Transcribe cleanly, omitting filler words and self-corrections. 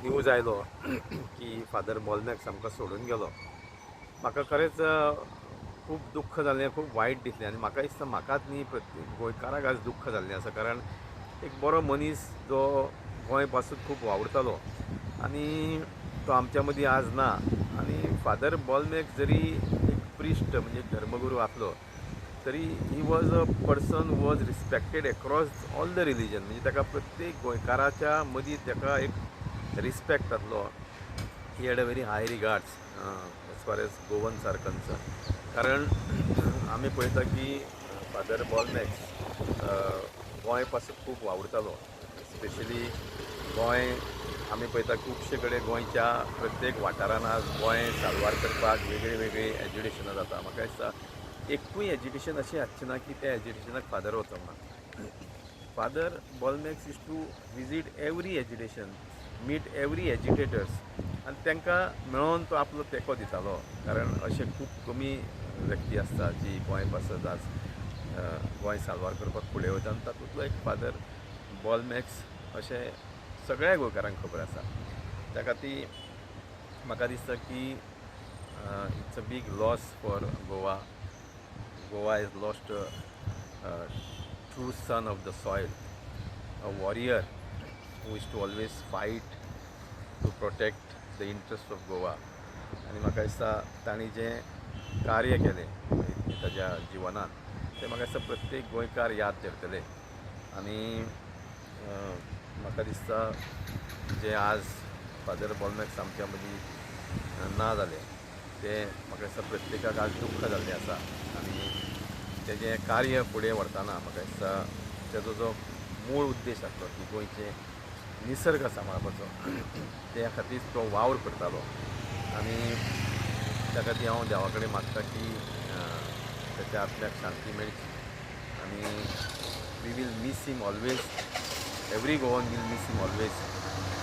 न्यूज आयलो की फादर बॉलमॅक्स आमकां सोडून गेलो, म्हाका खरेंच खूब दुख्ख जाल्लें, खूब वायट दिसलें. आनी म्हाका दिसता म्हाकाच न्ही, प्रत्येक गोंयकाराक आज दुख्ख जाल्लें आसा. कारण एक बरो मनीस जो गोंय पासून खूब वावुरतालो आनी तो आमच्या मदीं आज ना. आनी फादर बॉलमॅक्स जरी एक प्रिस्ट म्हणजे धर्मगुरू आसलो तरी he was a person who was respected across all the religion. म्हणजे ताका प्रत्येक गोंयकाराच्या मदीं ताका एक रिस्पेक्ट आसलो. He had a very high regards as far as Goans are concern. कारण आमी पळयता की फादर बॉलमॅक्स गोंय पासून खूब वावुरतालो. स्पेशली गोंय आमी पळयता खुबशे कडेन गोंयच्या प्रत्येक वाठारान आज गोंय साल्वार करपाक वेगळी वेगळी एज्युकेशनां जाता. म्हाका दिसता एकूय एज्युकेशन अशें आसचें ना की त्या एज्युकेशनाक फादर वचोंक ना. फादर बॉलमॅक्स is to visit every education, meet every educators आनी तांकां मेळोन तो आपलो तेंको दितालो. कारण अशे खूब कमी व्यक्ती आसता जी गोंय पासत आज गोंय साल्वार करपाक फुडें वयता. आनी तातूंतलो एक फादर बॉलमॅक्स अशें सगळ्या गोंयकारांक खबर आसा. त्या खातीर म्हाका दिसता की इट्स अ बीग loss for Goa. Goa has lost a true son of the soil, a warrior who is to always fight to protect the interests of Goa. आनी म्हाका दिसता ताणी जें कार्य केलें ताच्या जिवनान तें म्हाका दिसता प्रत्येक गोंयकार याद धरतले. आनी म्हाका दिसता जें आज फादर बॉलमॅक्स आमच्या मदीं ना जालें तें म्हाका दिसता प्रत्येकाक आज दुख्ख जाल्लें आसा. आनी तेजें कार्य फुडें व्हरतना म्हाका दिसता तेजो जो मूळ उद्देश आसलो की गोंयचें निसर्ग सांबाळपाचो त्या खातीर तो वावर करतालो. आनी त्या खातीर हांव देवा कडेन मागता की ताच्या आत्म्याक शांती मेळची. आनी वी वील मीस हीम ऑलवेज, एवरी गोवन वील मीस हीम ऑलवेज.